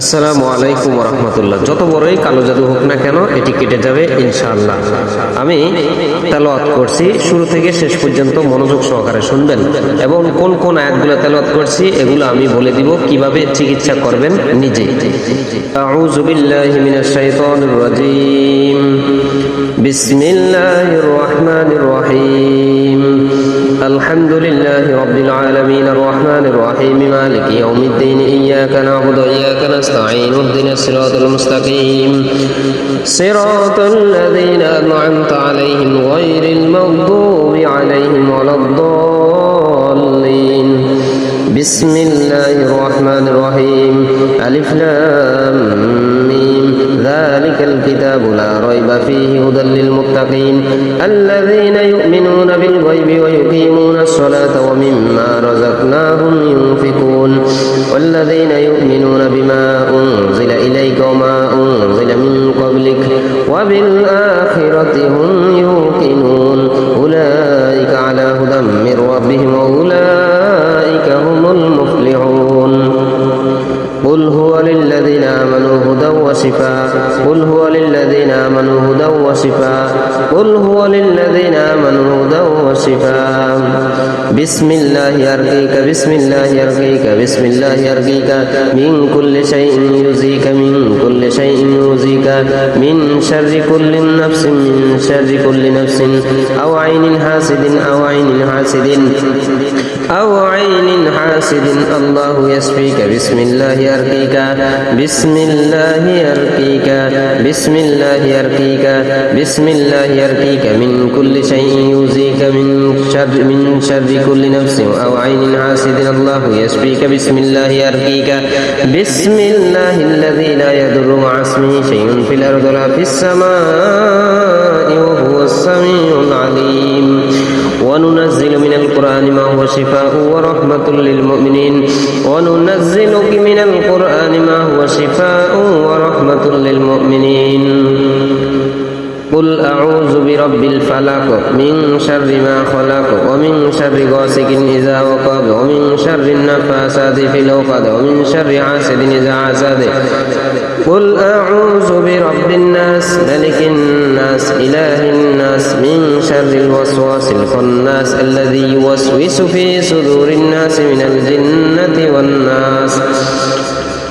আসসালামু আলাইকুম ওয়া রাহমাতুল্লাহ। যত বড়ই কালো জাদু হোক না কেন এটি কেটে যাবে ইনশাআল্লাহ। আমি তেলাওয়াত করছি, শুরু থেকে শেষ পর্যন্ত মনোযোগ সহকারে শুনবেন এবং কোন কোন আয়াতগুলো তেলাওয়াত করছি এগুলো আমি বলে দিব, কিভাবে চিকিৎসা করবেন নিজে। আউযু বিল্লাহি মিনাশ শাইতানির রাজীম। বিসমিল্লাহির রহমানির রহিম। আলহামদুলিল্লাহি রাব্বিল আলামিন আর রহমানির রহিম মালিকি ইয়াউমিদ্দিন ইয়্যাকা না'বুদু ওয়া ইয়্যাকা নাস্তাঈন ইহদিনাস সিরাতাল মুস্তাকিম সিরাতাল লাযীনা আন'আমতা আলাইহিম গায়রিল মাগদুবি আলাইহিম ওয়ালাদ-দাল্লিন। বিসমিল্লাহির রহমানির রহিম। আলিফ লাম মিম যালিকাল কিতাবু লা রাইবা ফীহি হুদাল লিল মুত্তাকিন আল্লাযীনা ইউমিনুনা বিল গায়বি ওয়া yuqimuna as-salata wa mimma razaqnahum yunfiqun walladhina yu'minuna bima unzila ilayka wa ma unzila min qablik wa bil akhirati hum yuqinun ulaika ala hudan min rabbihim wa ulaika humul muflihun. قل هو للذين آمنوا هدى وشفاء قل هو للذين آمنوا هدى وشفاء قل هو للذين آمنوا هدى وشفاء. بسم الله يرقيك بسم الله يرقيك بسم الله يرقيك من كل شيء يؤذيك من كل شيء يؤذيك من شر كل نفس من شر كل نفس أو عين حاسد أو عين حاسد أو عين حاسد الله يشفيك بسم الله يرقيك بسم الله يرقيك بسم الله يرقيك بسم الله يرقيك من كل شيء يؤذيك من شر كل نفس أو عين حاسد الله يشفيك بسم الله يرقيك بسم الله الذي لا يضر مع اسمه شيء في الأرض ولا في السماء وهو السميع العليم. وننزل من القرآن ما هو شفاء ورحمة للمؤمنين وننزل من القرآن ما هو شفاء ورحمة للمؤمنين. قل أعوذ برب الفلق من شر ما خلق ومن شر غاسق إذا وقب ومن شر النفاثات في العقد ومن شر حاسد إذا حسد. قل أعوذ برب الناس ملك الناس إله الناس من شر الوسواس الخناس الذي يوسوس في صدور الناس من الجنة والناس.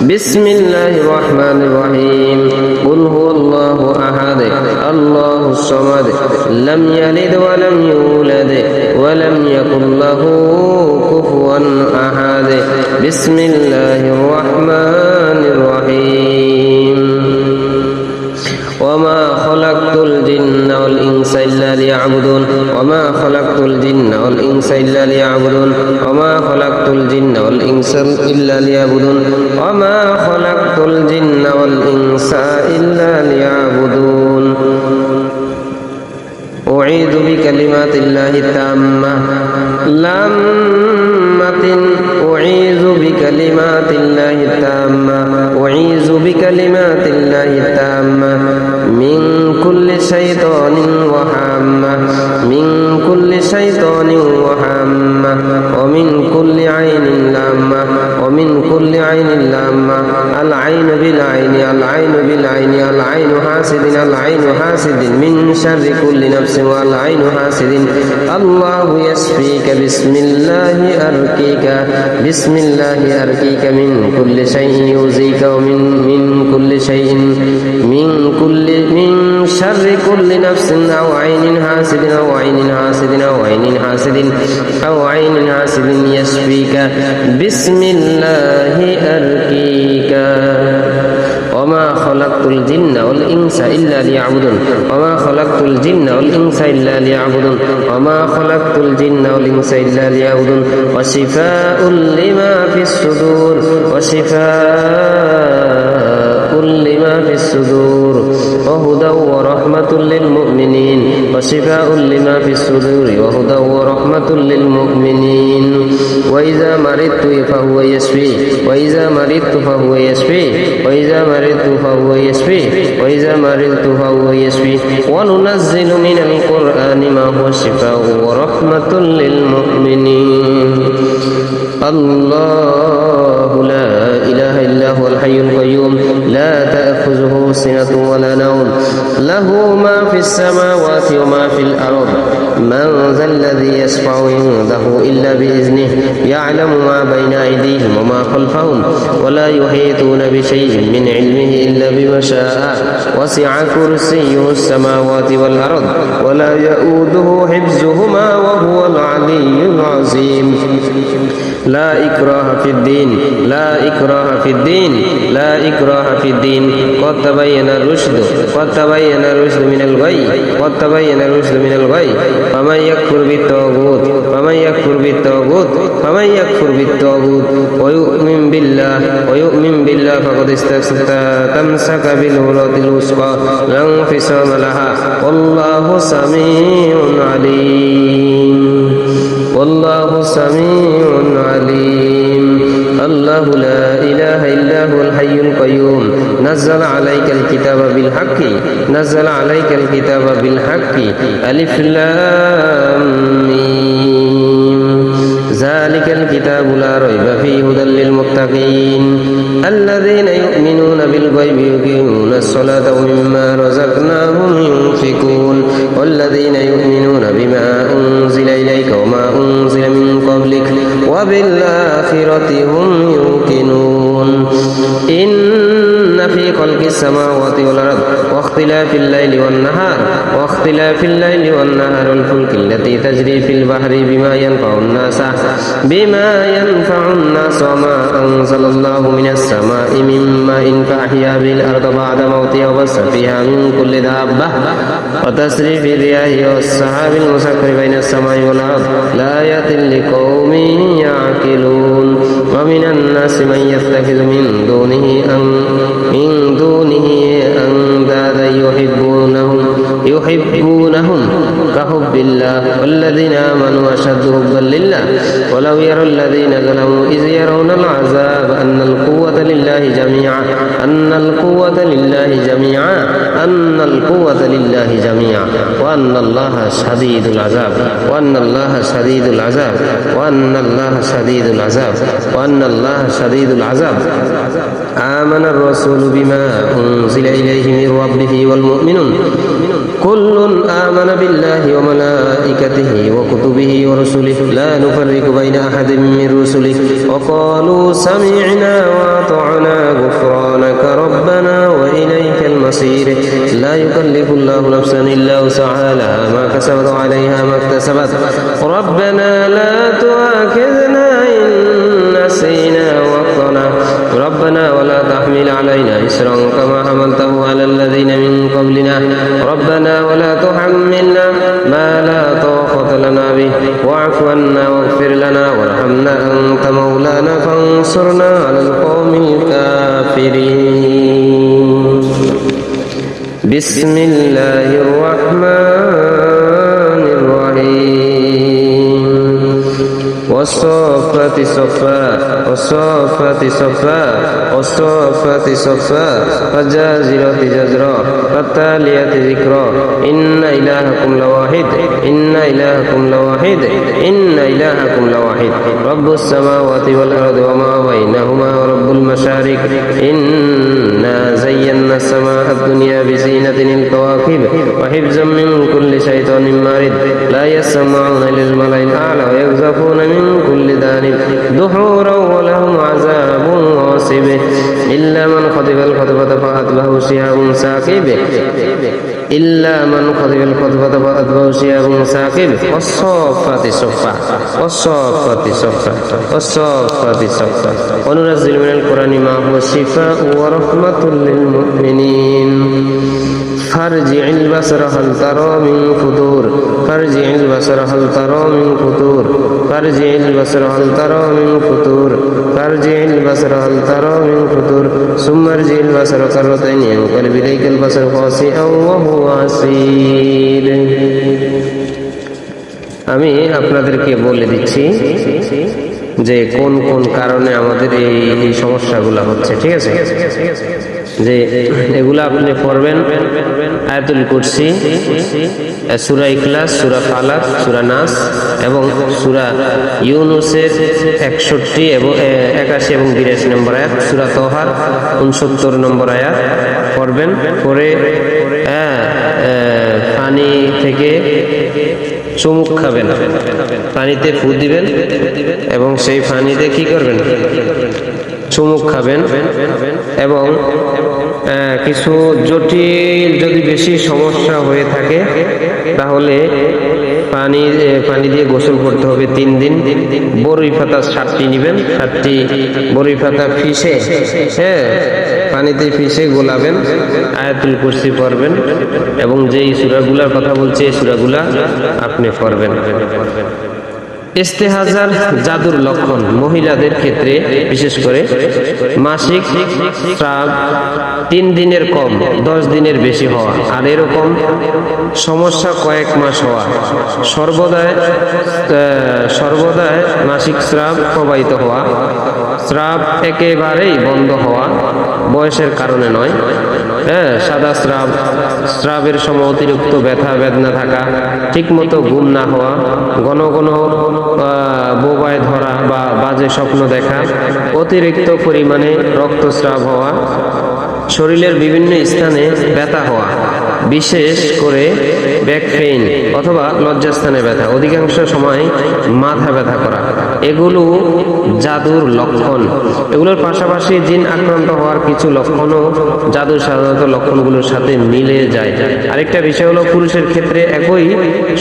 بسم الله الرحمن الرحيم. قل هو الله أحد الله الصمد لم يلد ولم يولد ولم يكن له كفوا أحد. بسم الله الرحمن الرحيم. وما خلقت الجن والإنس إلا ليعبدون وما خلقت الجن والإنس إلا ليعبدون وما خلقت الجن والإنس إلا ليعبدون وما خلقت الجن والإنس إلا ليعبدون. أعيذ بكلمات الله التامة أعيذ بكلمات الله التامة أعيذ بكلمات الله التامة من كل شيطان وهامة من كل شيطان وهامة ومن كل عين لامة ومن كل عين لامة العين بالعين العين بالعين العين حاسد العين حاسد من شر كل نفس والعين حاسد الله يشفيك بسم الله أرقيك بسم الله أرقيك من كل شيء يؤذيك ومن كل شيء من شر كل نفس أو عين حاسد أو عين حاسد أو عين حاسد أو عين حاسد يشفيك بسم الله أرقيك. وما خلقت الجن والإنس إلا ليعبدون وما خلقت الجن والإنس إلا ليعبدون وما خلقت الجن والإنس إلا ليعبدون. وشفاء لما في الصدور وشفاء لما في الصدور وهدى ورحمة للمؤمنين وشفاء لما في الصدور وهدى ورحمة للمؤمنين. وإذا مرضت فهو يشفي وإذا مرضت فهو يشفي وإذا مرضت فهو يشفي وإذا مرضت فهو يشفي. وننزل من القرآن ما هو شفاء ورحمة للمؤمنين. الله الله لا إله إلا هو الحي القيوم لا تأخذه سنة ولا نوم له ما في السماوات وما في الأرض من ذا الذي يشفع عنده إلا بإذنه يعلم ما بين أيديهم وما خلفهم ولا يحيطون بشيء من علمه إلا بما شاء وسع كرسيه السماوات والأرض ولا يؤوده حفظهما وهو العلي العظيم لا إكراه في الدين لا إكراه في الدين لا إكراه في الدين قد تبين الرشد من الغي قد تبين الرشد من الغي فمن يكفر بالطاغوت ويؤمن بالله فقد استمسك بالعروة الوثقى لا انفصام لها والله سميع عليم الله لا إله إلا هو الحي القيوم نزل عليك الكتاب بالحق ألف لام ميم ذلك الكتاب لا ريب فيه هدى للمتقين الذين يؤمنون بالغيب يقيمون الصلاة ومما رزقناهم ينفقون والذين يؤمنون بما أنزل إليك وما أنزل من قبلك وبالآخرة هم يوقنون إن في خلق السماوات والأرض واختلاف الليل والنهار والفلك التي تجري في البحر بما ينفع الناس وما أنزل الله من السماء من ماء فأحيا به الأرض بعد موتها وبث فيها من كل دابة وتصريف الرياح والسحاب المسخر بين السماء والأرض لآيات لقوم يعقلون ومن الناس من يتخذ من دونه أندادا يحبونهم كحب الله والذين آمنوا أشد حبا لله ولو يرى الذين ظلموا إذ يرون العذاب أن القوة لله جميعا وأن الله شديد العذاب آمن الرسول بما أنزل إليه من ربه والمؤمنون كل آمن بالله وملائكته وكتبه ورسله لا نفرق بين أحد من رسله وقالوا سمعنا وأطعنا غفرانك ربنا وإليك المصير لا يكلف الله نفسا إلا وسعها لها ما كسبت وعليها ما اكتسبت ربنا لا تؤاخذنا إن نسينا وأخطأنا ربنا ولا تحمل علينا إصرا كما حملته على الذين من قبلنا ربنا ولا تحملنا ما لا طاقة لنا به واعف عنا واغفر لنا وارحمنا أنت مولانا فانصرنا على القوم الكافرين بسم الله الرحمن الرحيم والصافات صفا فالجازرات جزرا فالتاليات ذكرا إن إلهكم لواحد رب السماوات والأرض وما بينهما ورب المشارق إنا زينا السماء الدنيا بزينة الكواكب وحفظا من كل شيطان مارد لا يسمعون للملأ الأعلى ويقذفون من كل جانب دحورا ولهم عذاب واصب إلا من خطف الخطفة فأتبعه شهاب ثاقب والصافات صفا وننزل من القرآن ما هو شفاء ورحمة للمؤمنين فارجع البصر هل ترى من فطور ثم ارجع البصر كرتين ينقلب إليك البصر خاسئا وهو حسير আমি আপনাদেরকে বলে দিচ্ছি যে কোন কোন কারণে আমাদের এই সমস্যাগুলো হচ্ছে, ঠিক আছে? যে এগুলা আপনি পড়বেন, আয়াতুল কুরসি, সূরা ইখলাস, সূরা ফালাক, সূরা নাস এবং সূরা ইউনূসের 61 এবং 81 এবং 82 নম্বর আয়াত, সূরা তাহার 69 নম্বর আয়াত পড়বেন। পরে পানি থেকে চুমুক খাবেন, পানিতে ফু দিবেন এবং সেই পানিতে কি করবেন, চুমুক খাবেন। এবং কিছু জটিল যদি বেশি সমস্যা হয়ে থাকে তাহলে পানি দিয়ে গোসল করতে হবে 3 দিন। বরই পাতা 7টি নেবেন, 7টি বরই পাতা পিষে পানিতে পিষে গোলাবেন, আয়াতুল কুরসি পড়বেন এবং যেই সূরাগুলোর কথা বলছে এই সূরাগুলা আপনি পড়বেন। ইস্তেহাজার জাদুর লক্ষণ মহিলাদের ক্ষেত্রে বিশেষ করে মাসিক স্রাব 3 দিনের কম 10 দিনের বেশি হওয়া, আর এরকম সমস্যা কয়েক মাস হওয়া, সর্বদাই মাসিক স্রাব প্রবাহিত হওয়া, স্রাব একেবারেই বন্ধ হওয়া, বয়সের কারণে নয়, সাদা স্রাবের সময় অতিরিক্ত ব্যথা বেদনা থাকা, ঠিকমতো ঘুম না হওয়া, ঘন ঘন বোবায় ধরা বা বাজে স্বপ্ন দেখা, অতিরিক্ত পরিমাণে রক্তস্রাব হওয়া, শরীরের বিভিন্ন স্থানে ব্যথা হওয়া, বিশেষ করে ব্যাক পেইন অথবা লজ্জাস্থানে ব্যথা, অধিকাংশ সময় মাথা ব্যথা করা, এগুলো জাদুর লক্ষণ। এগুলোর পাশাপাশি জিন আক্রান্ত হওয়ার কিছু লক্ষণও জাদুর সাধারণত লক্ষণগুলোর সাথে মিলে যায়। আরেকটা বিষয় হলো পুরুষের ক্ষেত্রে একই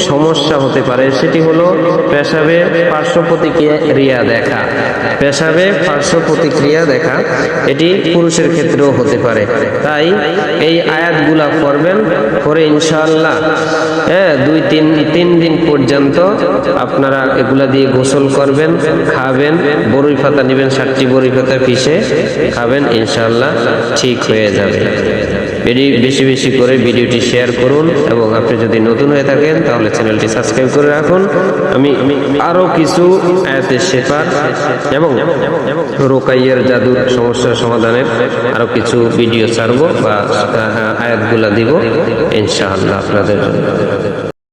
সমস্যা হতে পারে, সেটি হলো পেশাবে পার্শ্ব প্রতিক্রিয়া দেখা। পেশাবে পার্শ্ব প্রতিক্রিয়া দেখা এটি পুরুষের ক্ষেত্রেও হতে পারে। তাই এই আয়াতগুলা পড়বেন, পরে ইনশাআল্লাহ 2-3 দিন পর্যন্ত আপনারা এগুলা দিয়ে গোসল করবেন, খাবেন, বরই পাতা নেবেন, 7টি বরই পাতা পিষে খাবেন, ইনশাআল্লাহ ঠিক হয়ে যাবে। বেশি বেশি করে ভিডিওটি শেয়ার করুন এবং আপনি যদি নতুন হয়ে থাকেন তাহলে চ্যানেলটি সাবস্ক্রাইব করে রাখুন। আমি আরো কিছু আয়াতের শেফার এবং রোকাইয়ার জাদুর সমস্যার সমাধানের আরো কিছু ভিডিও ছাড়বো বা আয়াতগুলা দিব ইনশাআল্লাহ আপনাদের জন্য।